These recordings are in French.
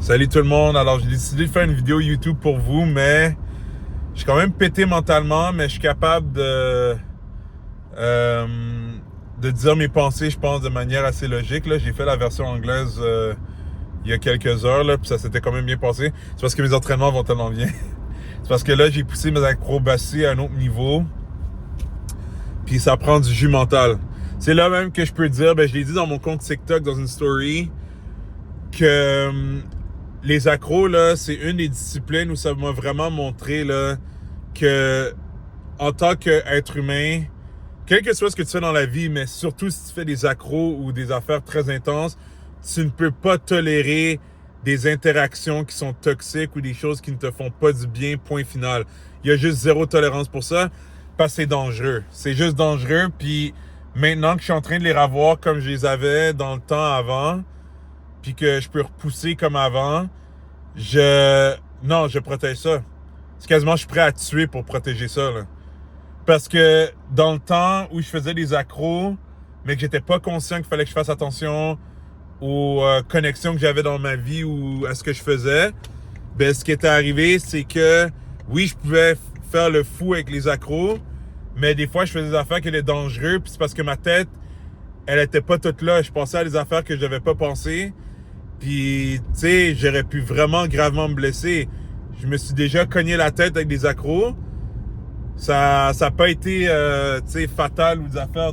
Salut tout le monde. Alors, j'ai décidé de faire une vidéo YouTube pour vous, mais je suis quand même pété mentalement, mais je suis capable euh, de dire mes pensées, je pense, de manière assez logique. Là, j'ai fait la version anglaise il y a quelques heures, là, puis ça s'était quand même bien passé. C'est parce que mes entraînements vont tellement bien. C'est parce que là, j'ai poussé mes acrobaties à un autre niveau, puis ça prend du jus mental. C'est là même que je peux dire, je l'ai dit dans mon compte TikTok, dans une story, que les accros, là, c'est une des disciplines où ça m'a vraiment montré là, que en tant qu'être humain, quel que soit ce que tu fais dans la vie, mais surtout si tu fais des accros ou des affaires très intenses, tu ne peux pas tolérer des interactions qui sont toxiques ou des choses qui ne te font pas du bien, point final. Il y a juste zéro tolérance pour ça, parce que c'est dangereux. C'est juste dangereux, puis maintenant que je suis en train de les revoir comme je les avais dans le temps avant, puis que je peux repousser comme avant, je protège ça. C'est quasiment, je suis prêt à tuer pour protéger ça, là. Parce que dans le temps où je faisais des accros, mais que j'étais pas conscient qu'il fallait que je fasse attention aux connexions que j'avais dans ma vie ou à ce que je faisais, ce qui était arrivé, c'est que oui, je pouvais faire le fou avec les accros, mais des fois, je faisais des affaires qui étaient dangereuses, puis c'est parce que ma tête, elle était pas toute là. Je pensais à des affaires que je devais pas penser. Puis, tu sais, j'aurais pu vraiment gravement me blesser. Je me suis déjà cogné la tête avec des accros. Ça n'a pas été, tu sais, fatal ou des affaires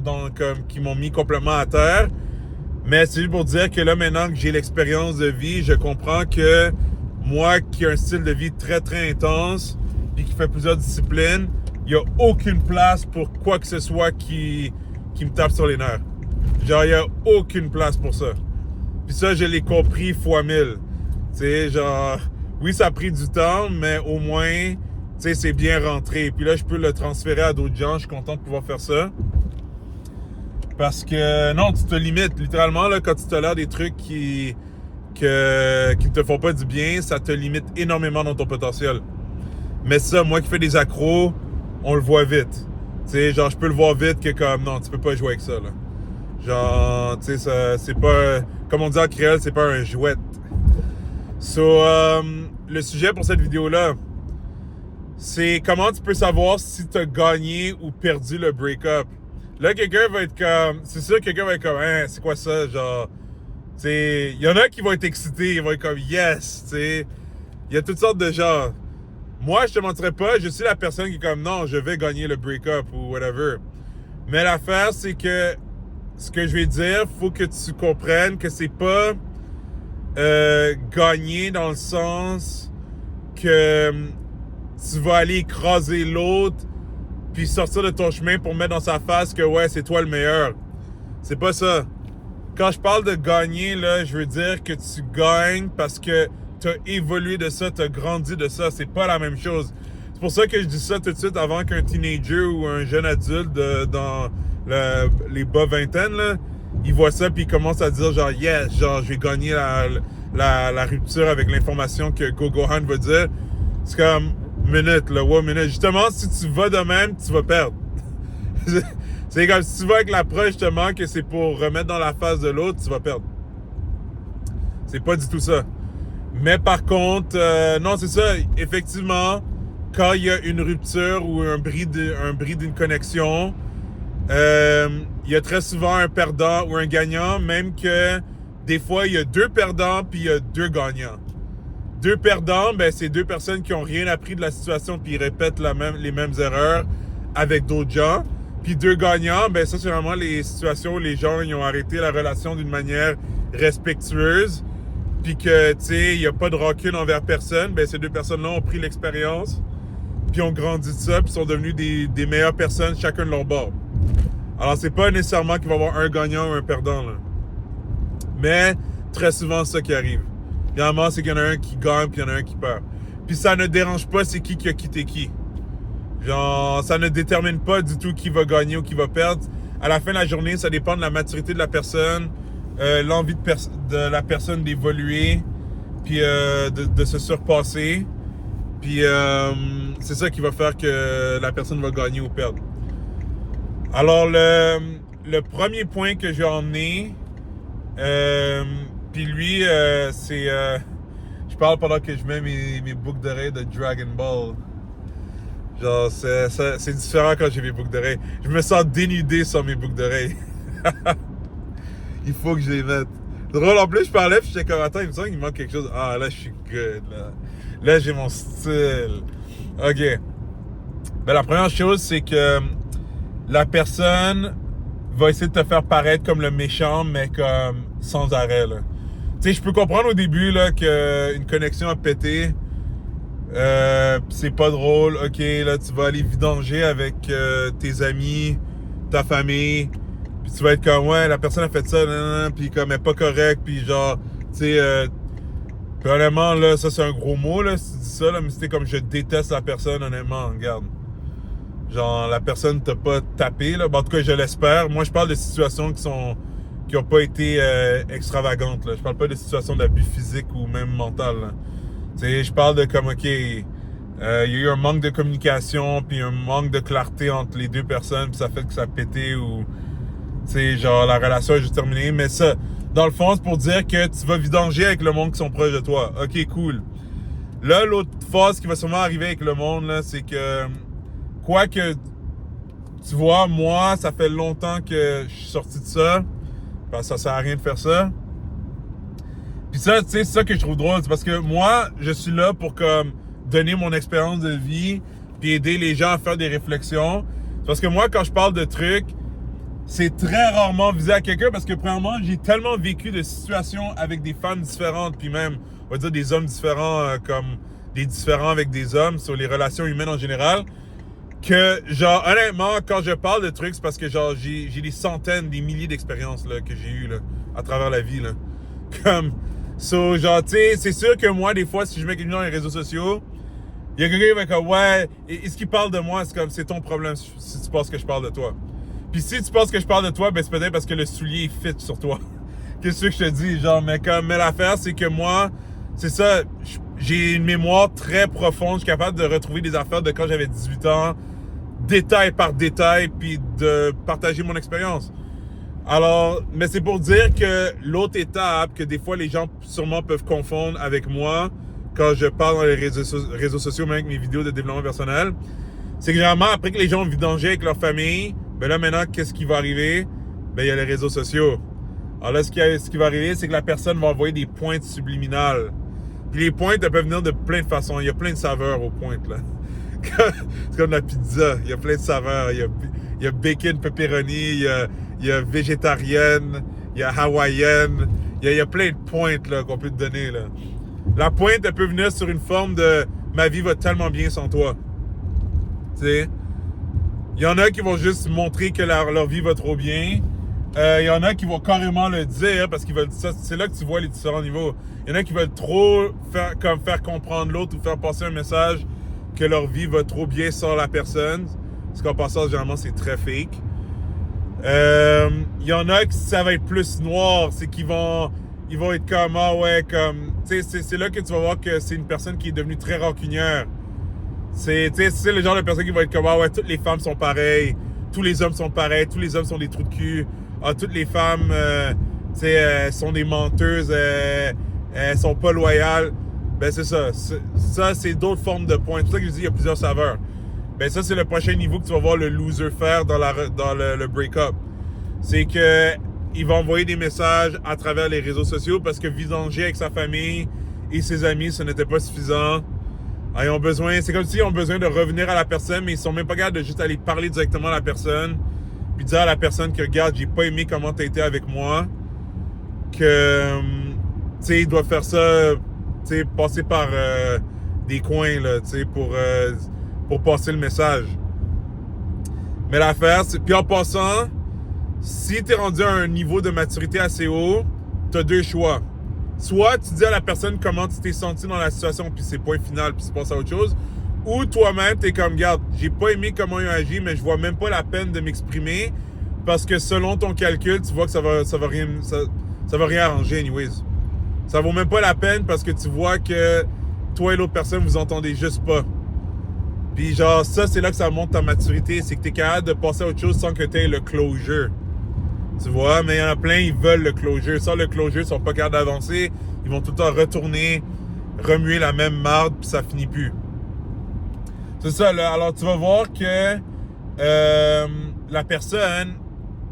qui m'ont mis complètement à terre. Mais c'est juste pour dire que là, maintenant que j'ai l'expérience de vie, je comprends que moi, qui ai un style de vie très, très intense, puis qui fait plusieurs disciplines, il n'y a aucune place pour quoi que ce soit qui me tape sur les nerfs. Genre, il n'y a aucune place pour ça. Puis ça, je l'ai compris fois 1000. Tu sais, genre, oui, ça a pris du temps, mais au moins, tu sais, c'est bien rentré. Puis là, je peux le transférer à d'autres gens. Je suis content de pouvoir faire ça. Parce que, non, tu te limites. Littéralement, là, quand tu tolères des trucs qui ne te font pas du bien, ça te limite énormément dans ton potentiel. Mais ça, moi qui fais des accros, on le voit vite. Tu sais, genre, je peux le voir vite que comme, non, tu peux pas jouer avec ça, là. Genre, tu sais, c'est pas... Comme on dit en créole, c'est pas un jouet. So, le sujet pour cette vidéo-là, c'est comment tu peux savoir si tu as gagné ou perdu le break-up. Là, quelqu'un va être comme... C'est sûr que quelqu'un va être comme, hein, c'est quoi ça? Genre, tu sais, il y en a qui vont être excités, ils vont être comme, yes, tu sais. Il y a toutes sortes de genres. Moi, je te mentirais pas, je suis la personne qui est comme, non, je vais gagner le break-up ou whatever. Mais l'affaire, c'est que ce que je vais dire, faut que tu comprennes que c'est pas gagner dans le sens que tu vas aller écraser l'autre puis sortir de ton chemin pour mettre dans sa face que ouais, c'est toi le meilleur. C'est pas ça. Quand je parle de gagner, là, je veux dire que tu gagnes parce que tu as évolué de ça, tu as grandi de ça. C'est pas la même chose. C'est pour ça que je dis ça tout de suite avant qu'un teenager ou un jeune adulte dans les bas vingtaines, là, il voit ça puis il commence à dire genre yes, genre je vais gagner la rupture avec l'information que Gogohan va dire. C'est comme minute, là, ouais, minute. Justement, si tu vas de même, tu vas perdre. C'est comme si tu vas avec l'approche justement que c'est pour remettre dans la face de l'autre, tu vas perdre. C'est pas du tout ça. Mais par contre, non, c'est ça, effectivement, quand il y a une rupture ou un bris d'une connexion, il y a très souvent un perdant ou un gagnant, même que des fois, il y a deux perdants puis il y a deux gagnants. Deux perdants, c'est deux personnes qui n'ont rien appris de la situation puis ils répètent les mêmes erreurs avec d'autres gens. Puis deux gagnants, ça, c'est vraiment les situations où les gens ils ont arrêté la relation d'une manière respectueuse puis que, tu sais, il n'y a pas de rancune envers personne. Ces deux personnes-là ont pris l'expérience puis ont grandi de ça puis sont devenus des meilleures personnes chacun de leur bord. Alors, c'est pas nécessairement qu'il va y avoir un gagnant ou un perdant, là. Mais, très souvent, c'est ça qui arrive. Généralement, c'est qu'il y en a un qui gagne puis il y en a un qui perd. Puis ça ne dérange pas c'est qui a quitté qui. Genre, ça ne détermine pas du tout qui va gagner ou qui va perdre. À la fin de la journée, ça dépend de la maturité de la personne, l'envie de la personne d'évoluer, puis de se surpasser. Puis c'est ça qui va faire que la personne va gagner ou perdre. Alors, le premier point que j'ai emmené, puis lui, c'est... je Je parle pendant que je mets mes boucles d'oreilles de Dragon Ball. Genre, c'est différent quand j'ai mes boucles d'oreilles. Je me sens dénudé sans mes boucles d'oreilles. Il faut que je les mette. C'est drôle, en plus, je parlais, puis j'étais comme, attends, il me semble qu'il manque quelque chose. Ah, là, je suis good, là. Là, j'ai mon style. OK. Ben, la première chose, c'est que la personne va essayer de te faire paraître comme le méchant, mais comme sans arrêt, là. Tu sais, je peux comprendre au début, là, qu'une connexion a pété. C'est pas drôle. OK, là, tu vas aller vidanger avec tes amis, ta famille. Puis tu vas être comme, ouais, la personne a fait ça, puis comme, elle est pas correcte, puis genre, tu sais, puis honnêtement, là, ça c'est un gros mot, là, si tu dis ça, là, mais c'était comme, je déteste la personne, honnêtement, regarde. Genre, la personne t'a pas tapé, là, bon, en tout cas, je l'espère. Moi, je parle de situations qui ont pas été extravagantes, là. Je parle pas de situations d'abus physique ou même mental, là. Tu sais, je parle de comme, OK, il y a eu un manque de communication, puis un manque de clarté entre les deux personnes, puis ça fait que ça a pété, ou... Tu sais, genre, la relation est juste terminée. Mais ça, dans le fond, c'est pour dire que tu vas vidanger avec le monde qui sont proches de toi. OK, cool. Là, l'autre phase qui va sûrement arriver avec le monde, là, c'est que... Quoi que... Tu vois, moi, ça fait longtemps que je suis sorti de ça. Parce que ça sert à rien de faire ça. Puis ça, tu sais, c'est ça que je trouve drôle. C'est parce que moi, je suis là pour, comme, donner mon expérience de vie, puis aider les gens à faire des réflexions. C'est parce que moi, quand je parle de trucs... C'est très rarement visé à quelqu'un parce que, premièrement, j'ai tellement vécu de situations avec des femmes différentes, puis même, on va dire, des hommes différents, comme des différents avec des hommes, sur les relations humaines en général, que, genre, honnêtement, quand je parle de trucs, c'est parce que, genre, j'ai des centaines, des milliers d'expériences, là, que j'ai eues, là, à travers la vie, là. Comme, genre, tu sais, c'est sûr que moi, des fois, si je mets quelqu'un dans les réseaux sociaux, il y a quelqu'un qui va être comme, ouais, et ce qui parle de moi, c'est comme, c'est ton problème si tu penses que je parle de toi. Puis si tu penses que je parle de toi, ben c'est peut-être parce que le soulier fit sur toi. Qu'est-ce que je te dis? Genre, mais l'affaire, c'est que moi, c'est ça, j'ai une mémoire très profonde. Je suis capable de retrouver des affaires de quand j'avais 18 ans, détail par détail, puis de partager mon expérience. Alors, mais c'est pour dire que l'autre étape, que des fois les gens sûrement peuvent confondre avec moi, quand je parle dans les réseaux sociaux, même avec mes vidéos de développement personnel, c'est que généralement, après que les gens ont vidangé avec leur famille, ben là, maintenant, qu'est-ce qui va arriver? Ben, il y a les réseaux sociaux. Alors là, ce qui va arriver, c'est que la personne va envoyer des pointes subliminales. Puis les pointes, elles peuvent venir de plein de façons. Il y a plein de saveurs aux pointes, là. C'est comme la pizza. Il y a plein de saveurs. Il y a bacon, pepperoni, il y a végétarienne, il y a hawaïenne. Il y a plein de pointes, là, qu'on peut te donner, là. La pointe, elle peut venir sur une forme de « ma vie va tellement bien sans toi ». Tu sais? Il y en a qui vont juste montrer que leur vie va trop bien. Il y en a qui vont carrément le dire parce qu'ils veulent ça. C'est là que tu vois les différents niveaux. Il y en a qui veulent trop faire comprendre l'autre ou faire passer un message que leur vie va trop bien sans la personne. Parce qu'en passant, généralement, c'est très fake. Il y en a qui ça va être plus noir. C'est qu'ils vont être comme, ah ouais, comme... Tu sais, c'est là que tu vas voir que c'est une personne qui est devenue très rancunière. C'est le genre de personne qui va être comme, ah ouais, toutes les femmes sont pareilles, tous les hommes sont pareils, tous les hommes sont des trous de cul, ah, toutes les femmes, sont des menteuses, elles sont pas loyales. Ben, c'est ça. Ça, c'est d'autres formes de points. C'est pour ça que je dis, il y a plusieurs saveurs. Ben, ça, c'est le prochain niveau que tu vas voir le loser faire dans le break-up. C'est que il va envoyer des messages à travers les réseaux sociaux parce que vidanger avec sa famille et ses amis, ce n'était pas suffisant. Ils ont besoin, c'est comme s'ils ont besoin de revenir à la personne, mais ils sont même pas capables de juste aller parler directement à la personne, puis dire à la personne que, regarde, j'ai pas aimé comment t'as été avec moi, que, tu sais, ils doivent faire ça, tu sais, passer par des coins, là, tu sais, pour passer le message. Mais l'affaire, c'est, puis en passant, si t'es rendu à un niveau de maturité assez haut, t'as deux choix. Soit tu dis à la personne comment tu t'es senti dans la situation, puis c'est point final, puis tu passes à autre chose. Ou toi-même, t'es comme, regarde, j'ai pas aimé comment ils ont agi, mais je vois même pas la peine de m'exprimer, parce que selon ton calcul, tu vois que ça va rien arranger anyways. Ça vaut même pas la peine parce que tu vois que toi et l'autre personne, vous entendez juste pas. Puis genre, ça, c'est là que ça montre ta maturité, c'est que t'es capable de passer à autre chose sans que t'aies le closure. Tu vois, mais il y en a plein, ils veulent le closure. Sans le closure, ils sont pas capables d'avancer. Ils vont tout le temps retourner remuer la même marde, puis ça finit plus. C'est ça, là. Alors, tu vas voir que la personne,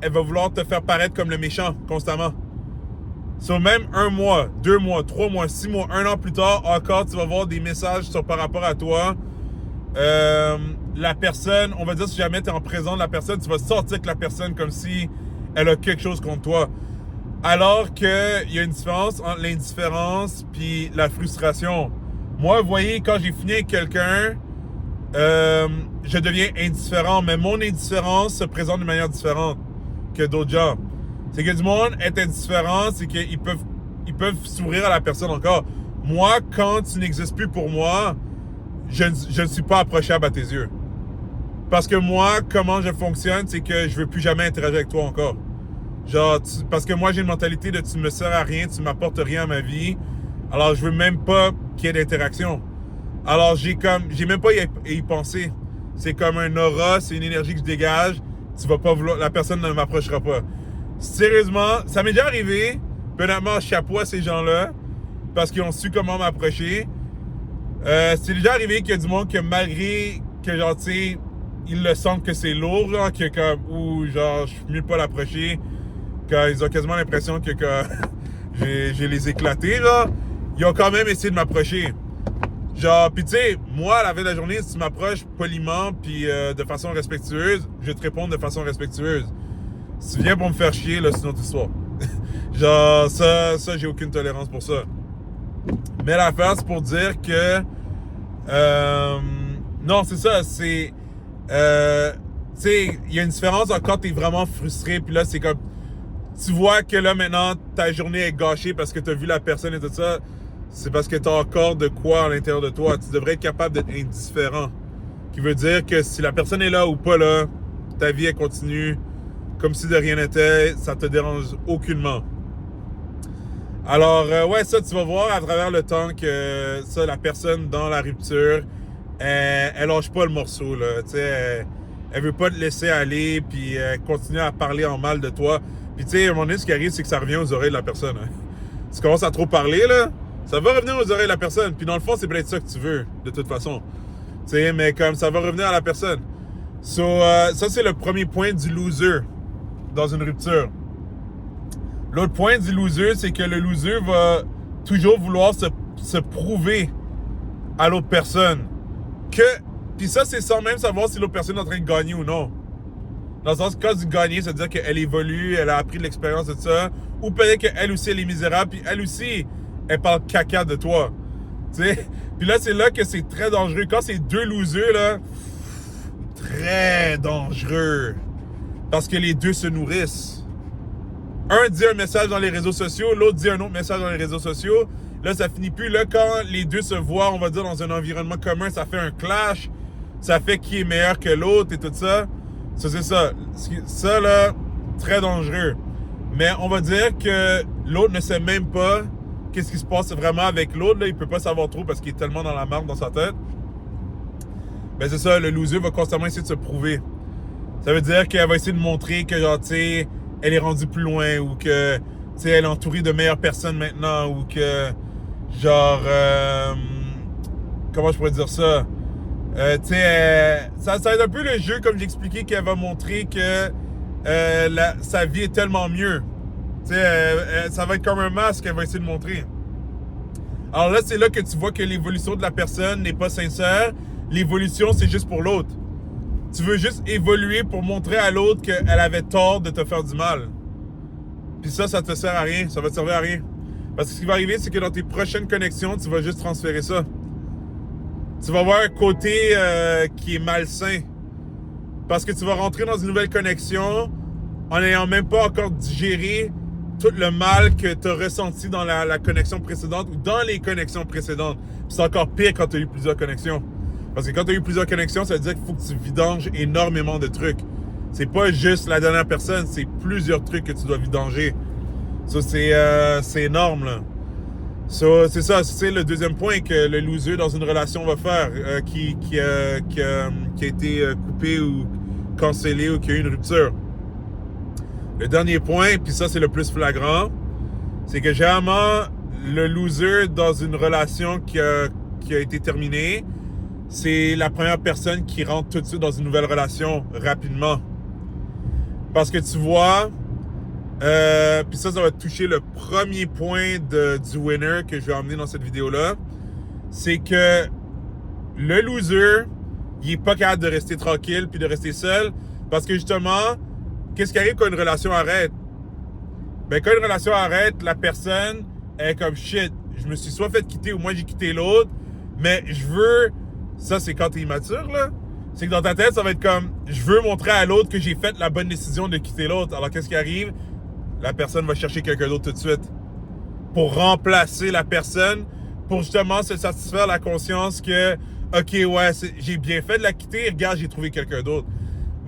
elle va vouloir te faire paraître comme le méchant constamment. Sur même 1 mois, 2 mois, 3 mois, 6 mois, 1 an plus tard, encore, tu vas voir des messages par rapport à toi. La personne, on va dire si jamais tu es en présence de la personne, tu vas sortir avec la personne comme si elle a quelque chose contre toi. Alors qu'il y a une différence entre l'indifférence puis la frustration. Moi, vous voyez, quand j'ai fini avec quelqu'un, je deviens indifférent, mais mon indifférence se présente de manière différente que d'autres gens. C'est que du monde est indifférent, c'est qu'ils peuvent sourire à la personne encore. Moi, quand tu n'existes plus pour moi, je ne suis pas approchable à tes yeux. Parce que moi, comment je fonctionne, c'est que je veux plus jamais interagir avec toi encore. Genre, parce que moi, j'ai une mentalité de tu me sers à rien, tu m'apportes rien à ma vie. Alors, je veux même pas qu'il y ait d'interaction. Alors, j'ai même pas à y penser. C'est comme un aura, c'est une énergie que je dégage. Tu vas pas vouloir, la personne ne m'approchera pas. Sérieusement, ça m'est déjà arrivé. Honnêtement, chapeau à ces gens-là, parce qu'ils ont su comment m'approcher. C'est déjà arrivé qu'il y a du monde que malgré que, genre, tu sais, ils le sentent que c'est lourd, genre, que comme, ou genre, je suis mieux pas l'approcher, quand ils ont quasiment l'impression que j'ai les éclatés, là, ils ont quand même essayé de m'approcher. Genre, pis tu sais, moi, à la fin de la journée, si tu m'approches poliment puis de façon respectueuse, je vais te répondre de façon respectueuse. Si tu viens pour me faire chier, là, c'est une autre histoire. Genre, ça, j'ai aucune tolérance pour ça. Mais l'affaire, c'est pour dire que... non, c'est ça, c'est... tu sais, il y a une différence quand t'es vraiment frustré, puis là, c'est comme... Tu vois que là, maintenant, ta journée est gâchée parce que t'as vu la personne et tout ça. C'est parce que t'as encore de quoi à l'intérieur de toi. Tu devrais être capable d'être indifférent. Qui veut dire que si la personne est là ou pas là, ta vie, elle continue comme si de rien n'était. Ça te dérange aucunement. Alors, ouais, ça, tu vas voir à travers le temps que ça, la personne dans la rupture, elle lâche pas le morceau, là. Tu sais, elle veut pas te laisser aller, puis continuer à parler en mal de toi. Puis, tu sais, à un moment donné, ce qui arrive, c'est que ça revient aux oreilles de la personne. Hein. Tu commences à trop parler, là, ça va revenir aux oreilles de la personne. Puis, dans le fond, c'est peut-être ça que tu veux, de toute façon. Tu sais, mais comme ça va revenir à la personne. So, ça, c'est le premier point du loser dans une rupture. L'autre point du loser, c'est que le loser va toujours vouloir se prouver à l'autre personne. Puis ça, c'est sans même savoir si l'autre personne est en train de gagner ou non. Dans le sens que quand tu gagnes, ça veut dire qu'elle évolue, elle a appris de l'expérience de ça. Ou peut-être qu'elle aussi, elle est misérable, puis elle aussi, elle parle caca de toi. Tu sais? Puis là, c'est là que c'est très dangereux. Quand c'est deux losers, là, très dangereux. Parce que les deux se nourrissent. Un dit un message dans les réseaux sociaux, l'autre dit un autre message dans les réseaux sociaux. Là, ça finit plus. Là, quand les deux se voient, on va dire, dans un environnement commun, ça fait un clash. Ça fait qui est meilleur que l'autre et tout ça. Ça, c'est ça. Ça, là, très dangereux. Mais on va dire que l'autre ne sait même pas qu'est-ce qui se passe vraiment avec l'autre. Là. Il peut pas savoir trop parce qu'il est tellement dans la merde dans sa tête. Ben, c'est ça. Le loser va constamment essayer de se prouver. Ça veut dire qu'elle va essayer de montrer que, genre, tu sais, elle est rendue plus loin ou que, tu sais, elle est entourée de meilleures personnes maintenant ou que, genre, comment je pourrais dire ça? Tu sais, ça va être un peu le jeu, comme j'ai expliqué, qu'elle va montrer que sa vie est tellement mieux. Tu sais, ça va être comme un masque qu'elle va essayer de montrer. Alors là, c'est là que tu vois que l'évolution de la personne n'est pas sincère. L'évolution, c'est juste pour l'autre. Tu veux juste évoluer pour montrer à l'autre qu'elle avait tort de te faire du mal. Puis ça te sert à rien. Ça va te servir à rien. Parce que ce qui va arriver, c'est que dans tes prochaines connexions, tu vas juste transférer ça. Tu vas avoir un côté qui est malsain. Parce que tu vas rentrer dans une nouvelle connexion en n'ayant même pas encore digéré tout le mal que tu as ressenti dans la connexion précédente ou dans les connexions précédentes. Puis c'est encore pire quand tu as eu plusieurs connexions. Parce que quand tu as eu plusieurs connexions, ça veut dire qu'il faut que tu vidanges énormément de trucs. C'est pas juste la dernière personne, c'est plusieurs trucs que tu dois vidanger. Ça, c'est énorme, là. So, c'est ça, c'est le deuxième point que le loser dans une relation va faire, qui a été coupé ou cancellé ou qui a eu une rupture. Le dernier point, puis ça c'est le plus flagrant, c'est que généralement le loser dans une relation qui a été terminée, c'est la première personne qui rentre tout de suite dans une nouvelle relation rapidement. Parce que tu vois, puis ça va toucher le premier point du winner que je vais emmener dans cette vidéo-là, c'est que le loser, il est pas capable de rester tranquille puis de rester seul parce que justement, qu'est-ce qui arrive quand une relation arrête? Ben quand une relation arrête, la personne est comme shit, je me suis soit fait quitter ou moi j'ai quitté l'autre, mais je veux, ça c'est quand t'es immature là, c'est que dans ta tête ça va être comme, je veux montrer à l'autre que j'ai fait la bonne décision de quitter l'autre. Alors qu'est-ce qui arrive? La personne va chercher quelqu'un d'autre tout de suite pour remplacer la personne, pour justement se satisfaire la conscience que ok ouais, j'ai bien fait de la quitter, regarde j'ai trouvé quelqu'un d'autre.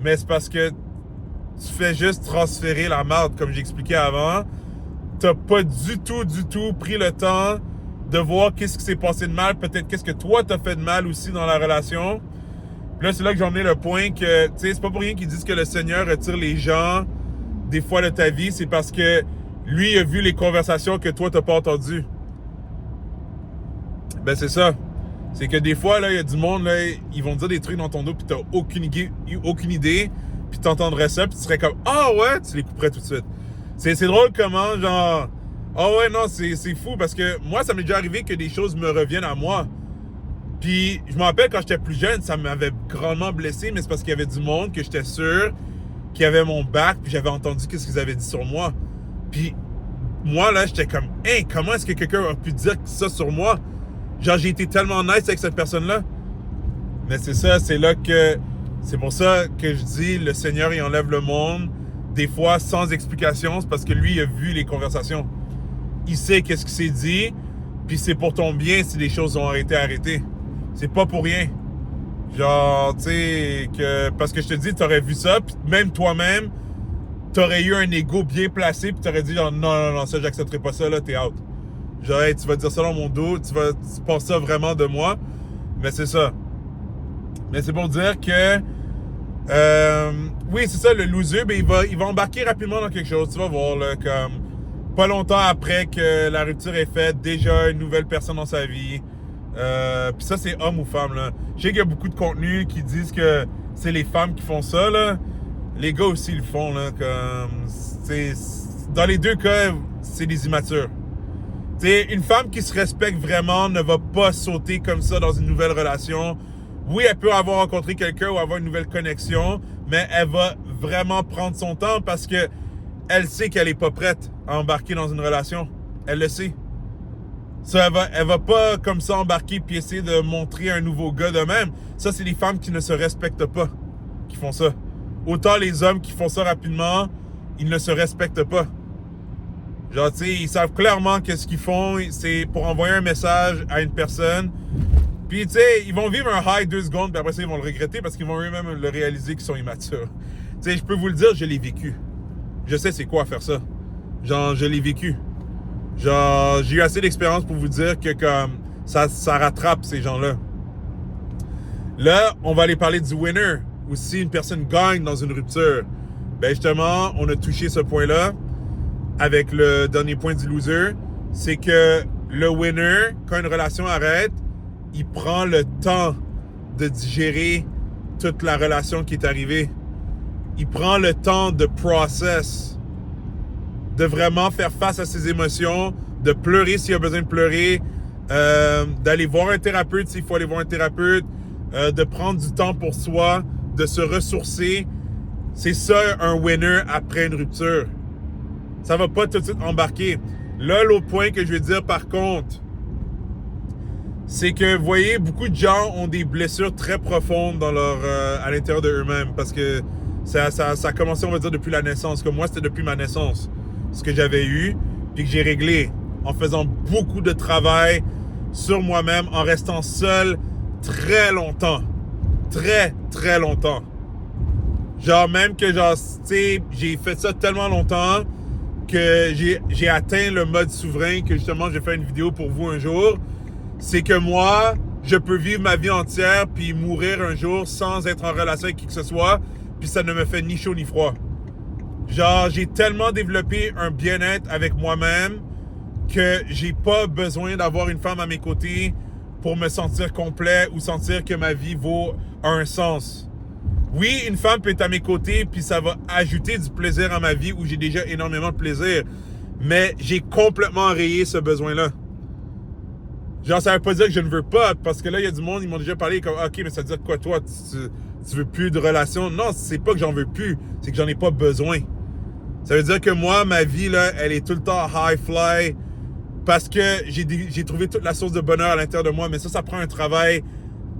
Mais c'est parce que tu fais juste transférer la marde, comme j'expliquais avant. T'as pas du tout pris le temps de voir qu'est-ce qui s'est passé de mal, peut-être qu'est-ce que toi t'as fait de mal aussi dans la relation. Puis là, c'est là que j'en ai le point que, tu sais, c'est pas pour rien qu'ils disent que le Seigneur retire les gens des fois de ta vie, c'est parce que lui il a vu les conversations que toi t'as pas entendues. Ben c'est ça. C'est que des fois, là, il y a du monde, là, ils vont te dire des trucs dans ton dos, puis t'as aucune idée, puis t'entendrais ça, puis tu serais comme « Ah ouais! » Tu les couperais tout de suite. C'est drôle comment, genre... Ah ouais, non, c'est fou, parce que moi, ça m'est déjà arrivé que des choses me reviennent à moi. Puis, je me rappelle, quand j'étais plus jeune, ça m'avait grandement blessé, mais c'est parce qu'il y avait du monde que j'étais sûr qui avait mon bac, puis j'avais entendu ce qu'ils avaient dit sur moi. Puis, moi, là, j'étais comme « Hey, comment est-ce que quelqu'un a pu dire ça sur moi? » Genre, j'ai été tellement nice avec cette personne-là. Mais c'est ça, c'est là que... C'est pour ça que je dis, le Seigneur, il enlève le monde, des fois, sans explication. C'est parce que lui, il a vu les conversations. Il sait qu'est-ce qui s'est dit, puis c'est pour ton bien si les choses ont été arrêtées. C'est pas pour rien. Genre, tu sais, que... Parce que je te dis, t'aurais vu ça, puis même toi-même, t'aurais eu un ego bien placé, puis t'aurais dit, genre, non, ça, j'accepterai pas ça, là, t'es out. Genre, hey, tu vas dire ça dans mon dos, tu penses ça vraiment de moi. Mais c'est ça. Mais c'est pour dire que... oui, c'est ça, le loser, ben, il va embarquer rapidement dans quelque chose. Tu vas voir, là, comme... Pas longtemps après que la rupture est faite, déjà une nouvelle personne dans sa vie. Puis ça, c'est homme ou femme, là. Je sais qu'il y a beaucoup de contenus qui disent que c'est les femmes qui font ça, là. Les gars aussi le font, là. Comme... Dans les deux cas, c'est des immatures. T'sais, une femme qui se respecte vraiment ne va pas sauter comme ça dans une nouvelle relation. Oui, elle peut avoir rencontré quelqu'un ou avoir une nouvelle connexion, mais elle va vraiment prendre son temps parce que elle sait qu'elle est pas prête à embarquer dans une relation. Elle le sait. Ça, elle va pas comme ça embarquer puis essayer de montrer un nouveau gars de même. Ça, c'est les femmes qui ne se respectent pas qui font ça. Autant les hommes qui font ça rapidement, ils ne se respectent pas. Genre, tu sais, ils savent clairement qu'est-ce qu'ils font. C'est pour envoyer un message à une personne. Puis, tu sais, ils vont vivre un high 2 secondes, puis après ça, ils vont le regretter parce qu'ils vont eux-mêmes le réaliser qu'ils sont immatures. Tu sais, je peux vous le dire, je l'ai vécu. Je sais c'est quoi faire ça. Genre, je l'ai vécu. Genre, j'ai eu assez d'expérience pour vous dire que comme ça rattrape ces gens-là. Là, on va aller parler du winner. Ou si une personne gagne dans une rupture. Ben justement, on a touché ce point-là. Avec le dernier point du loser, c'est que le winner, quand une relation arrête, il prend le temps de digérer toute la relation qui est arrivée. Il prend le temps de process, de vraiment faire face à ses émotions, de pleurer s'il y a besoin de pleurer, d'aller voir un thérapeute s'il faut aller voir un thérapeute, de prendre du temps pour soi, de se ressourcer. C'est ça un winner après une rupture. Ça va pas tout de suite embarquer. Là, l'autre point que je vais dire par contre, c'est que, vous voyez, beaucoup de gens ont des blessures très profondes dans à l'intérieur de eux-mêmes parce que ça a commencé, on va dire, depuis la naissance. Comme moi, c'était depuis ma naissance, ce que j'avais eu, puis que j'ai réglé en faisant beaucoup de travail sur moi-même, en restant seul très longtemps. Très, très longtemps. Genre, même que, genre, tu sais, j'ai fait ça tellement longtemps que j'ai atteint le mode souverain, que justement j'ai fait une vidéo pour vous un jour, c'est que moi, je peux vivre ma vie entière puis mourir un jour sans être en relation avec qui que ce soit, puis ça ne me fait ni chaud ni froid. Genre, j'ai tellement développé un bien-être avec moi-même que j'ai pas besoin d'avoir une femme à mes côtés pour me sentir complet ou sentir que ma vie vaut un sens. Oui, une femme peut être à mes côtés, puis ça va ajouter du plaisir à ma vie où j'ai déjà énormément de plaisir. Mais j'ai complètement enrayé ce besoin-là. Genre, ça veut pas dire que je ne veux pas, parce que là, il y a du monde, ils m'ont déjà parlé comme, OK, mais ça veut dire quoi, toi, tu veux plus de relation? Non, c'est pas que j'en veux plus, c'est que j'en ai pas besoin. Ça veut dire que moi, ma vie, là, elle est tout le temps high fly, parce que j'ai trouvé toute la source de bonheur à l'intérieur de moi, mais ça prend un travail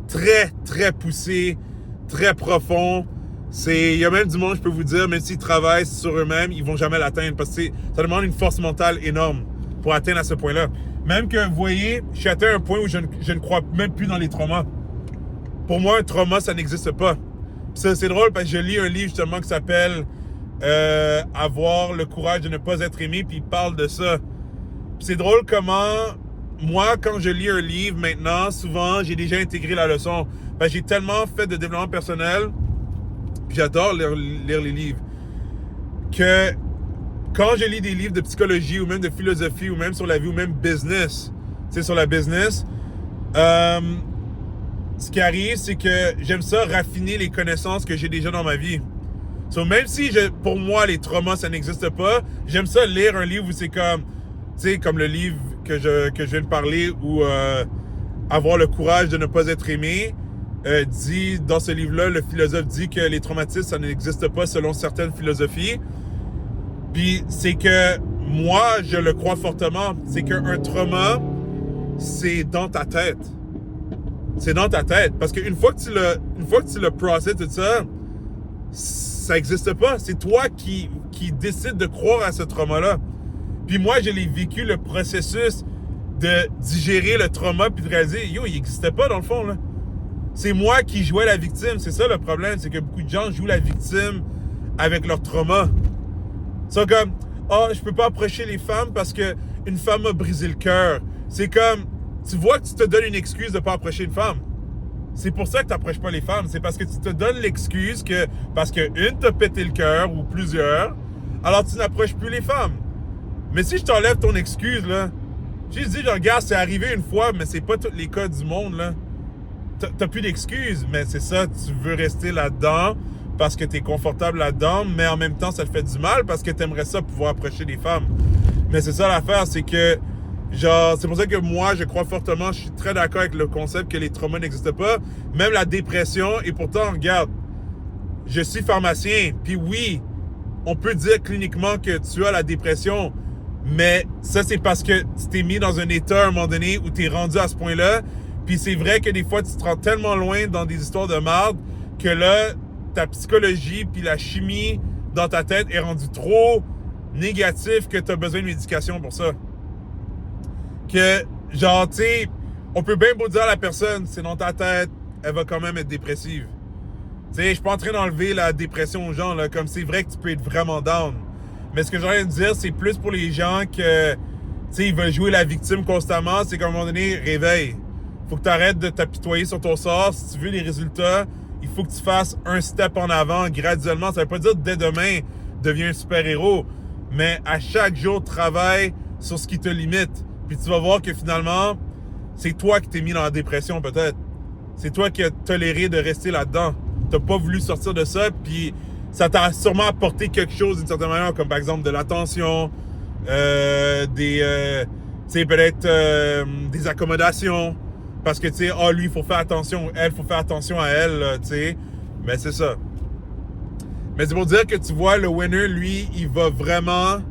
très, très poussé, très profond. Il y a même du monde, je peux vous dire, même s'ils travaillent sur eux-mêmes, ils vont jamais l'atteindre, parce que ça demande une force mentale énorme pour atteindre à ce point-là. Même que, vous voyez, je suis atteint à un point où je ne crois même plus dans les traumas. Pour moi, un trauma, ça n'existe pas. Ça, c'est drôle parce que je lis un livre justement qui s'appelle Avoir le courage de ne pas être aimé, puis il parle de ça. Puis c'est drôle comment, moi, quand je lis un livre maintenant, souvent, j'ai déjà intégré la leçon. Parce que j'ai tellement fait de développement personnel, puis j'adore lire les livres, que quand je lis des livres de psychologie ou même de philosophie ou même sur la vie ou même business, tu sais, sur la business, ce qui arrive, c'est que j'aime ça raffiner les connaissances que j'ai déjà dans ma vie. So, même si pour moi, les traumas, ça n'existe pas, j'aime ça lire un livre où c'est comme, tu sais, comme le livre que je viens de parler où Avoir le courage de ne pas être aimé, dit, dans ce livre-là, le philosophe dit que les traumatismes, ça n'existe pas selon certaines philosophies. Puis c'est que moi, je le crois fortement, c'est qu'un trauma, c'est dans ta tête. C'est dans ta tête. Parce qu'une fois que tu le procès, tout ça, ça n'existe pas. C'est toi qui décides de croire à ce trauma-là. Puis moi, je l'ai vécu, le processus de digérer le trauma puis de réaliser, il n'existait pas dans le fond, là. C'est moi qui jouais la victime. C'est ça le problème, c'est que beaucoup de gens jouent la victime avec leur trauma. C'est comme, je peux pas approcher les femmes parce que une femme m'a brisé le cœur. C'est comme, tu vois que tu te donnes une excuse de pas approcher une femme. C'est pour ça que tu n'approches pas les femmes. C'est parce que tu te donnes l'excuse que, parce qu'une t'a pété le cœur ou plusieurs, alors tu n'approches plus les femmes. Mais si je t'enlève ton excuse, là, je te dis, regarde, c'est arrivé une fois, mais c'est pas tous les cas du monde, là. T'as plus d'excuses, mais c'est ça, tu veux rester là-dedans parce que t'es confortable là-dedans, mais en même temps, ça te fait du mal parce que t'aimerais ça pouvoir approcher les femmes. Mais c'est ça l'affaire, c'est que, genre, c'est pour ça que moi, je crois fortement, je suis très d'accord avec le concept que les traumas n'existent pas, même la dépression, et pourtant, regarde, je suis pharmacien, puis oui, on peut dire cliniquement que tu as la dépression, mais ça, c'est parce que tu t'es mis dans un état à un moment donné où tu es rendu à ce point-là. Puis c'est vrai que des fois, tu te rends tellement loin dans des histoires de merde que là, ta psychologie puis la chimie dans ta tête est rendue trop négative que tu as besoin de médication pour ça. Que, genre, tu sais, on peut bien beau dire à la personne, c'est dans ta tête, elle va quand même être dépressive. Tu sais, je suis pas en train d'enlever la dépression aux gens, là, comme c'est vrai que tu peux être vraiment down. Mais ce que j'ai envie de dire, c'est plus pour les gens que, tu sais, ils veulent jouer la victime constamment. C'est qu'à un moment donné, réveille. Faut que tu arrêtes de t'apitoyer sur ton sort. Si tu veux les résultats, il faut que tu fasses un step en avant graduellement. Ça veut pas dire dès demain, deviens un super-héros. Mais à chaque jour, travaille sur ce qui te limite. Puis tu vas voir que finalement, c'est toi qui t'es mis dans la dépression peut-être. C'est toi qui as toléré de rester là-dedans. T'as pas voulu sortir de ça, puis ça t'a sûrement apporté quelque chose d'une certaine manière, comme par exemple de l'attention, tu sais, peut-être des accommodations. Parce que, tu sais, lui, il faut faire attention, elle, il faut faire attention à elle, tu sais. Mais c'est ça. Mais c'est pour dire que, tu vois, le winner, lui, il va vraiment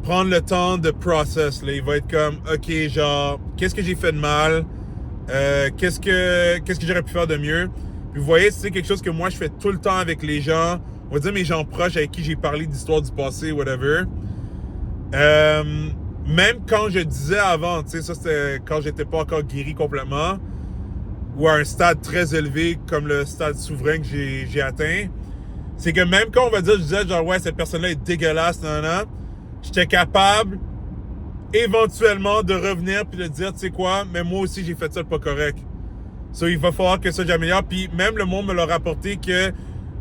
prendre le temps de process, là. Il va être comme, OK, genre, qu'est-ce que j'ai fait de mal? Qu'est-ce que j'aurais pu faire de mieux? Puis vous voyez, c'est quelque chose que moi, je fais tout le temps avec les gens. On va dire mes gens proches avec qui j'ai parlé d'histoire du passé, whatever. Même quand je disais avant, tu sais, ça c'était quand j'étais pas encore guéri complètement, ou à un stade très élevé comme le stade souverain que j'ai atteint, c'est que même quand on va dire, je disais genre ouais, cette personne-là est dégueulasse, j'étais capable éventuellement de revenir puis de dire, tu sais quoi, mais moi aussi j'ai fait ça pas correct. So, il va falloir que ça j'améliore. Puis même le monde me l'a rapporté que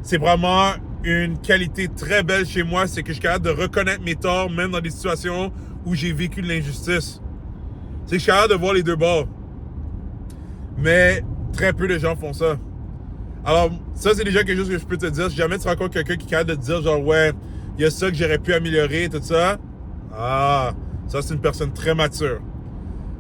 c'est vraiment une qualité très belle chez moi, c'est que je suis capable de reconnaître mes torts, même dans des situations où j'ai vécu de l'injustice. C'est que je suis capable de voir les deux bords. Mais très peu de gens font ça. Alors, ça, c'est déjà quelque chose que je peux te dire. Si jamais tu rencontres quelqu'un qui est capable de te dire, genre, ouais, il y a ça que j'aurais pu améliorer, tout ça. Ah, ça, c'est une personne très mature.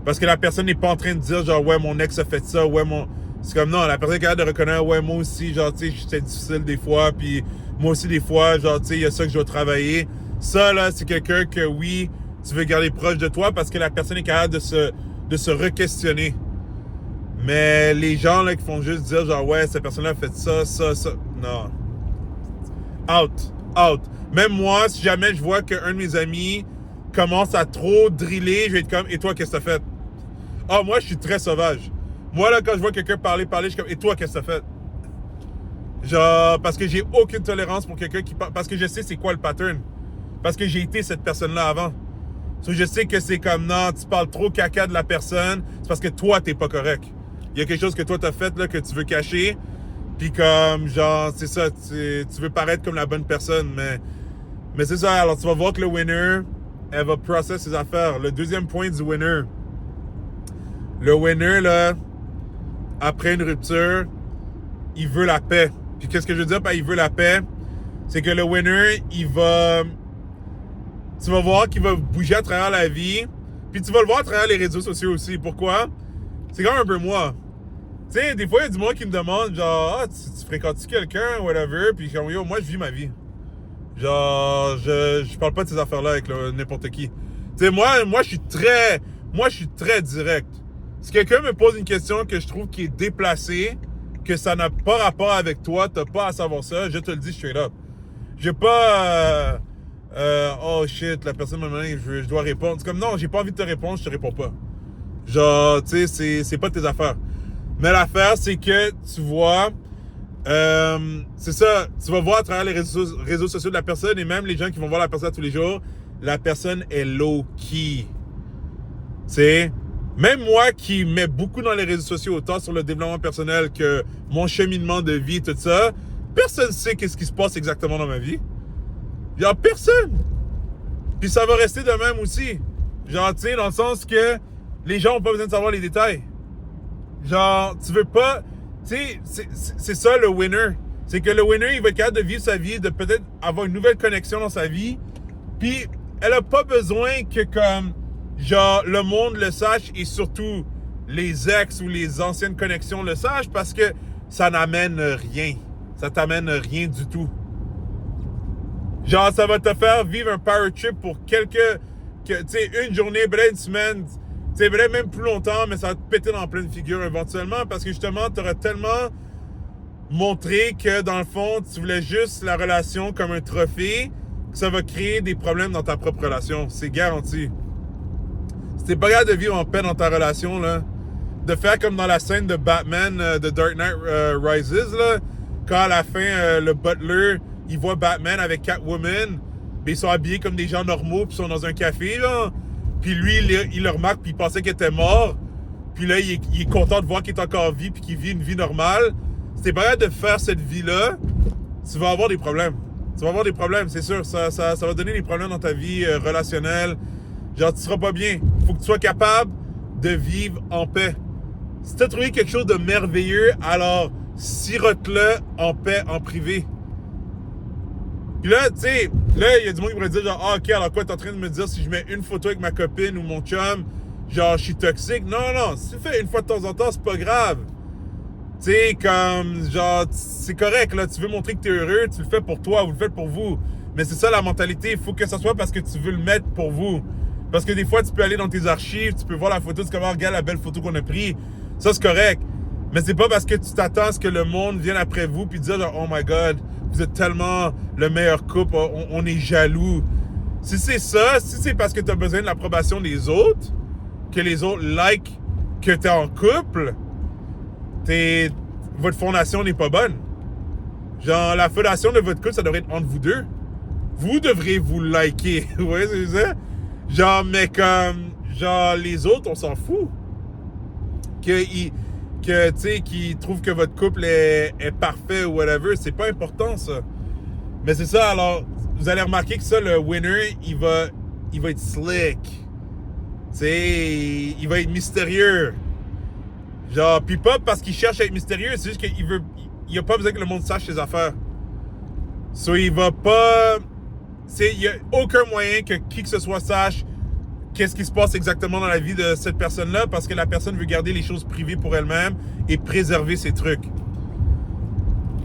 Parce que la personne n'est pas en train de dire, genre, ouais, mon ex a fait ça, ouais, mon. C'est comme non, la personne est capable de reconnaître, ouais, moi aussi, genre, tu sais, c'était difficile des fois, puis moi aussi, des fois, genre, tu sais, il y a ça que je dois travailler. Ça, là, c'est quelqu'un que, oui, tu veux garder proche de toi parce que la personne est capable de se re-questionner. Mais les gens là qui font juste dire genre ouais, cette personne-là a fait ça, non. Out. Même moi, si jamais je vois qu'un de mes amis commence à trop driller, je vais être comme et toi, qu'est-ce que t'as fait? Ah, moi, je suis très sauvage. Moi, là, quand je vois quelqu'un parler, je suis comme et toi, qu'est-ce que t'as fait? Genre, parce que j'ai aucune tolérance pour quelqu'un qui parle. Parce que je sais c'est quoi le pattern. Parce que j'ai été cette personne-là avant. So, je sais que c'est comme non, tu parles trop caca de la personne, c'est parce que toi, t'es pas correct. Il y a quelque chose que toi t'as fait là que tu veux cacher, puis comme genre c'est ça, tu veux paraître comme la bonne personne, mais c'est ça. Alors tu vas voir que le winner, elle va process ses affaires. Le deuxième point du winner, le winner là, après une rupture, il veut la paix. Puis qu'est-ce que je veux dire par il veut la paix, c'est que le winner, tu vas voir qu'il va bouger à travers la vie, puis tu vas le voir à travers les réseaux sociaux aussi. Pourquoi? C'est comme un peu moi. Tu sais, des fois, il y a du monde qui me demande, genre, ah, tu fréquentes-tu quelqu'un, whatever, puis comme, yo, moi, je vis ma vie. Genre, je parle pas de ces affaires-là avec n'importe qui. Tu sais, moi, je suis très direct. Si quelqu'un me pose une question que je trouve qui est déplacée, que ça n'a pas rapport avec toi, t'as pas à savoir ça, je te le dis straight up. J'ai pas, oh shit, la personne m'a demandé, je dois répondre. C'est comme, non, j'ai pas envie de te répondre, je te réponds pas. Genre, tu sais, c'est pas tes affaires. Mais l'affaire, c'est que tu vois, c'est ça, tu vas voir à travers les réseaux sociaux de la personne et même les gens qui vont voir la personne tous les jours, la personne est low-key. Tu sais, même moi qui mets beaucoup dans les réseaux sociaux, autant sur le développement personnel que mon cheminement de vie, tout ça, personne sait qu'est-ce qui se passe exactement dans ma vie. Il y a personne. Puis ça va rester de même aussi. Genre, tu sais, dans le sens que les gens n'ont pas besoin de savoir les détails. Genre, tu veux pas... Tu sais, c'est ça le winner. C'est que le winner, il va être capable de vivre sa vie, de peut-être avoir une nouvelle connexion dans sa vie. Puis, elle a pas besoin que comme... Genre, le monde le sache et surtout les ex ou les anciennes connexions le sachent parce que ça n'amène rien. Ça t'amène rien du tout. Genre, ça va te faire vivre un power trip pour quelques... Tu sais, une journée, peut-être une semaine... C'est vrai, même plus longtemps, mais ça va te péter dans la pleine figure éventuellement parce que justement, tu auras tellement montré que dans le fond, tu voulais juste la relation comme un trophée que ça va créer des problèmes dans ta propre relation. C'est garanti. Si t'es pas capable de vivre en paix dans ta relation, là, de faire comme dans la scène de Batman, de Dark Knight Rises, là, quand à la fin, le butler, il voit Batman avec Catwoman, mais ils sont habillés comme des gens normaux puis ils sont dans un café, là. Puis lui, il le remarque, puis il pensait qu'il était mort. Puis là, il est content de voir qu'il est encore en vie, puis qu'il vit une vie normale. Si t'es pas capable de faire cette vie-là, tu vas avoir des problèmes. Tu vas avoir des problèmes, c'est sûr. Ça va donner des problèmes dans ta vie relationnelle. Genre, tu seras pas bien. Faut que tu sois capable de vivre en paix. Si t'as trouvé quelque chose de merveilleux, alors sirote-le en paix, en privé. Puis là, tu sais, là, il y a du monde qui pourrait dire genre, ah, ok, alors quoi, t'es en train de me dire si je mets une photo avec ma copine ou mon chum, genre, je suis toxique? Non, si tu fais une fois de temps en temps, c'est pas grave. Tu sais, comme, genre, c'est correct, là, tu veux montrer que t'es heureux, tu le fais pour toi, vous le faites pour vous. Mais c'est ça la mentalité, il faut que ça soit parce que tu veux le mettre pour vous. Parce que des fois, tu peux aller dans tes archives, tu peux voir la photo, tu peux voir, regarde la belle photo qu'on a prise. Ça, c'est correct. Mais c'est pas parce que tu t'attends à ce que le monde vienne après vous puis dire genre, oh my god, vous êtes tellement le meilleur couple, on est jaloux. Si c'est ça, si c'est parce que tu as besoin de l'approbation des autres, que les autres like que tu es en couple, votre fondation n'est pas bonne. Genre, la fondation de votre couple, ça devrait être entre vous deux. Vous devrez vous liker. Vous voyez ce que je veux dire? Genre, mais comme, genre, les autres, on s'en fout. Que tu sais, qui trouvent que votre couple est parfait ou whatever, c'est pas important ça. Mais c'est ça, alors, vous allez remarquer que ça, le winner, il va il va être slick. Tu sais, il va être mystérieux. Genre, puis pas parce qu'il cherche à être mystérieux, c'est juste il a pas besoin que le monde sache ses affaires. So, il va pas... Il n'y a aucun moyen que qui que ce soit sache qu'est-ce qui se passe exactement dans la vie de cette personne-là parce que la personne veut garder les choses privées pour elle-même et préserver ses trucs.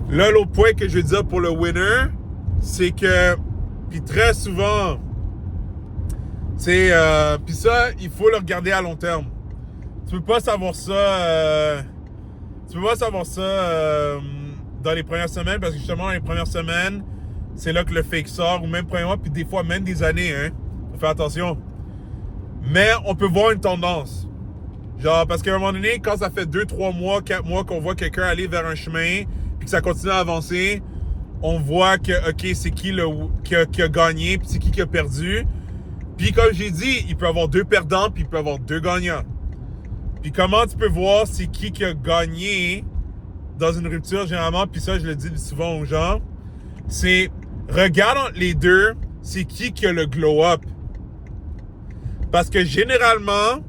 Là, l'autre point que je veux dire pour le winner, c'est que, puis très souvent, puis ça, il faut le regarder à long terme. Tu peux pas savoir ça, dans les premières semaines parce que justement, dans les premières semaines, c'est là que le fake sort, ou même premier mois, puis des fois même des années, hein. Faut faire attention. Mais on peut voir une tendance. Genre, parce qu'à un moment donné, quand ça fait 2, 3 mois, 4 mois qu'on voit quelqu'un aller vers un chemin, puis que ça continue à avancer, on voit que, OK, c'est qui qui a gagné, puis c'est qui a perdu. Puis comme j'ai dit, il peut y avoir 2 perdants, puis il peut y avoir 2 gagnants. Puis comment tu peux voir c'est qui a gagné dans une rupture, généralement, puis ça, je le dis souvent aux gens, c'est, regarde entre les deux, c'est qui a le glow-up. Parce que généralement,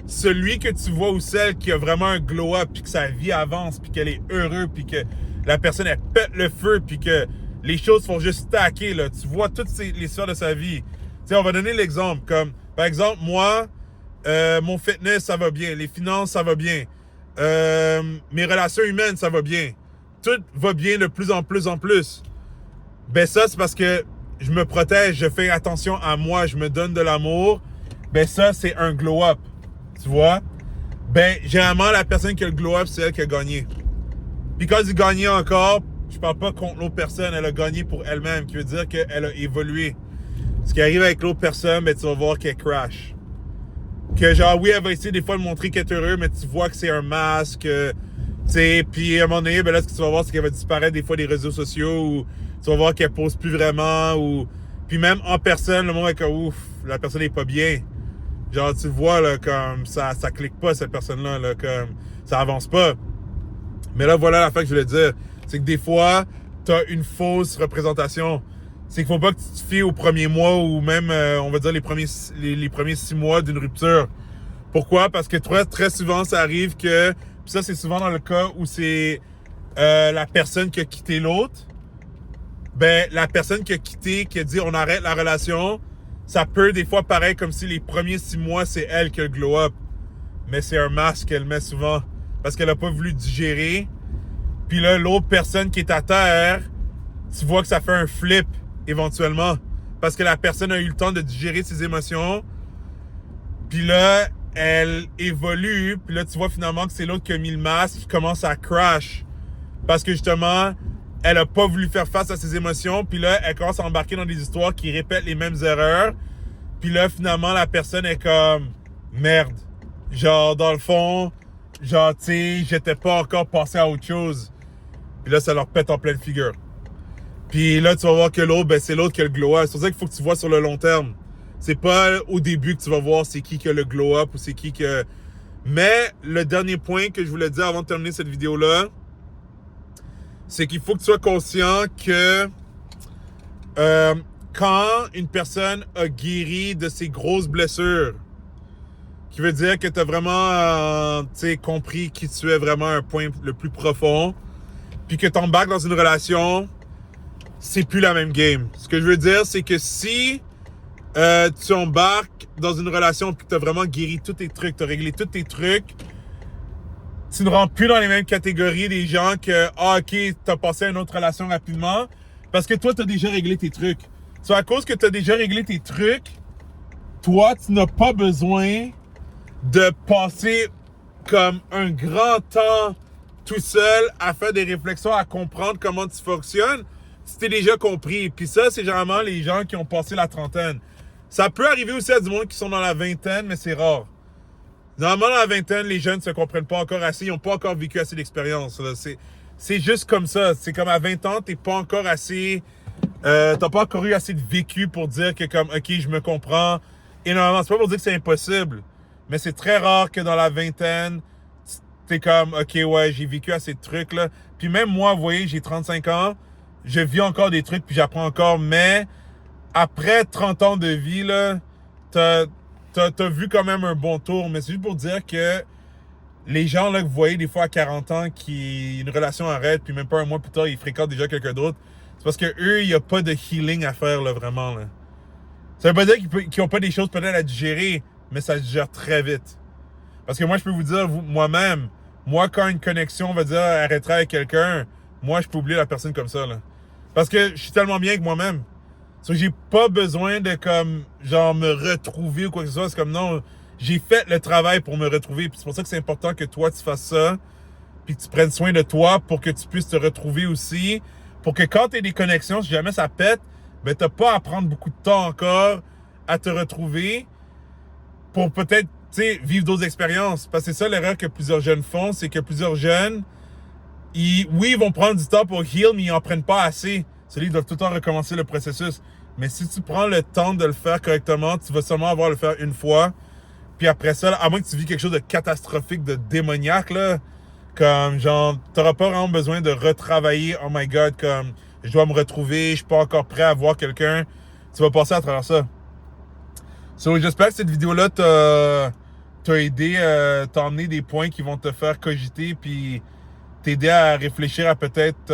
celui que tu vois ou celle qui a vraiment un glow-up, puis que sa vie avance, puis qu'elle est heureuse, puis que la personne, elle pète le feu, puis que les choses font juste stacker, là. Tu vois toutes les sphères de sa vie. Tu sais, on va donner l'exemple. Comme, par exemple, moi, mon fitness, ça va bien. Les finances, ça va bien. Mes relations humaines, ça va bien. Tout va bien de plus en plus en plus. Ben ça, c'est parce que je me protège, je fais attention à moi, je me donne de l'amour. Ben ça, c'est un glow-up. Tu vois? Ben, généralement, la personne qui a le glow-up, c'est elle qui a gagné. Puis quand il gagnait encore, je parle pas contre l'autre personne, elle a gagné pour elle-même, qui veut dire qu'elle a évolué. Ce qui arrive avec l'autre personne, ben tu vas voir qu'elle crash. Que genre, oui, elle va essayer des fois de montrer qu'elle est heureuse, mais tu vois que c'est un masque. Tu sais, puis à un moment donné, ben là, ce que tu vas voir, c'est qu'elle va disparaître des fois des réseaux sociaux, ou tu vas voir qu'elle pose plus vraiment, ou... Puis même en personne, le moment est comme, ouf, la personne n'est pas bien. Genre, tu vois, là, comme, ça clique pas, cette personne-là, là, comme, ça avance pas. Mais là, voilà la fin que je voulais dire. C'est que des fois, t'as une fausse représentation. C'est qu'il faut pas que tu te fies au premier mois ou même, on va dire, les premiers 6 mois d'une rupture. Pourquoi? Parce que très souvent, ça arrive que, puis ça, c'est souvent dans le cas où c'est la personne qui a quitté l'autre. Ben, la personne qui a quitté, qui a dit on arrête la relation, ça peut des fois paraître comme si les premiers 6 mois, c'est elle qui a le glow-up. Mais c'est un masque qu'elle met souvent parce qu'elle a pas voulu digérer. Puis là, l'autre personne qui est à terre, tu vois que ça fait un flip éventuellement parce que la personne a eu le temps de digérer ses émotions. Puis là, elle évolue. Puis là, tu vois finalement que c'est l'autre qui a mis le masque qui commence à crash. Parce que justement, elle a pas voulu faire face à ses émotions. Puis là, elle commence à embarquer dans des histoires qui répètent les mêmes erreurs. Puis là, finalement, la personne est comme... Merde. Genre, dans le fond, genre, tu sais, j'étais pas encore passé à autre chose. Puis là, ça leur pète en pleine figure. Puis là, tu vas voir que l'autre, ben, c'est l'autre qui a le glow-up. C'est pour ça qu'il faut que tu vois sur le long terme. C'est pas au début que tu vas voir c'est qui a le glow-up ou c'est qui a... Mais le dernier point que je voulais dire avant de terminer cette vidéo-là, c'est qu'il faut que tu sois conscient que quand une personne a guéri de ses grosses blessures, qui veut dire que tu as vraiment compris qui tu es vraiment à un point le plus profond, puis que tu embarques dans une relation, c'est plus la même game. Ce que je veux dire, c'est que si tu embarques dans une relation puis que tu as vraiment guéri tous tes trucs, tu as réglé tous tes trucs, tu ne rentres plus dans les mêmes catégories des gens que « Ah, OK, tu as passé à une autre relation rapidement. » Parce que toi, tu as déjà réglé tes trucs. C'est à cause que tu as déjà réglé tes trucs, toi, tu n'as pas besoin de passer comme un grand temps tout seul à faire des réflexions, à comprendre comment tu fonctionnes. Si t'es déjà compris. Puis ça, c'est généralement les gens qui ont passé la trentaine. Ça peut arriver aussi à du monde qui sont dans la vingtaine, mais c'est rare. Normalement, dans la vingtaine, les jeunes ne se comprennent pas encore assez. Ils n'ont pas encore vécu assez d'expérience. C'est juste comme ça. C'est comme à 20 ans, t'es pas encore assez... t'as pas encore eu assez de vécu pour dire que comme, OK, je me comprends énormément. C'est pas pour dire que c'est impossible. Mais c'est très rare que dans la vingtaine, t'es comme, OK, ouais, j'ai vécu assez de trucs, là. Puis même moi, vous voyez, j'ai 35 ans. Je vis encore des trucs, puis j'apprends encore. Mais après 30 ans de vie, là, t'as vu quand même un bon tour, mais c'est juste pour dire que les gens là, que vous voyez des fois à 40 ans qui une relation arrête, puis même pas un mois plus tard, ils fréquentent déjà quelqu'un d'autre, c'est parce que eux, il n'y a pas de healing à faire là, vraiment. Là. Ça veut pas dire qu'ils n'ont pas des choses peut-être à digérer, mais ça se gère très vite. Parce que moi, je peux vous dire, moi-même, moi, quand une connexion, on va dire, arrêterait avec quelqu'un, moi, je peux oublier la personne comme ça. Là. Parce que je suis tellement bien avec moi-même. So, j'ai pas besoin de comme genre me retrouver ou quoi que ce soit. C'est comme non, j'ai fait le travail pour me retrouver. Puis c'est pour ça que c'est important que toi tu fasses ça. Puis que tu prennes soin de toi pour que tu puisses te retrouver aussi. Pour que quand tu as des connexions, si jamais ça pète, ben t'as pas à prendre beaucoup de temps encore à te retrouver pour peut-être vivre d'autres expériences. Parce que c'est ça l'erreur que plusieurs jeunes font, c'est que plusieurs jeunes, ils vont prendre du temps pour heal, mais ils en prennent pas assez. Ils doivent tout le temps recommencer le processus. Mais si tu prends le temps de le faire correctement, tu vas seulement avoir à le faire une fois. Puis après ça, là, à moins que tu vis quelque chose de catastrophique, de démoniaque, là, comme genre, t'auras pas vraiment besoin de retravailler, oh my god, comme je dois me retrouver, je suis pas encore prêt à voir quelqu'un. Tu vas passer à travers ça. So, j'espère que cette vidéo-là t'a aidé, t'a emmené des points qui vont te faire cogiter, puis t'aider à réfléchir à peut-être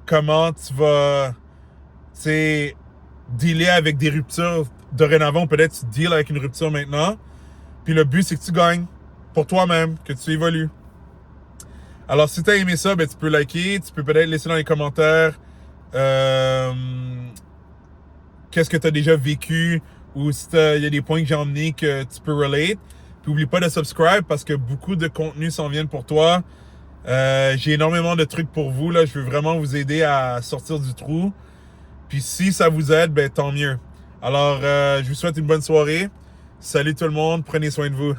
comment tu vas, dealer avec des ruptures dorénavant. Peut-être tu deals avec une rupture maintenant. Puis le but, c'est que tu gagnes pour toi-même, que tu évolues. Alors, si tu as aimé ça, ben, tu peux liker. Tu peux peut-être laisser dans les commentaires qu'est-ce que tu as déjà vécu ou si il y a des points que j'ai emmenés que tu peux relate. Puis n'oublie pas de subscribe parce que beaucoup de contenus s'en viennent pour toi. J'ai énormément de trucs pour vous. Là. Je veux vraiment vous aider à sortir du trou. Puis si ça vous aide, ben tant mieux. Alors, je vous souhaite une bonne soirée. Salut tout le monde, prenez soin de vous.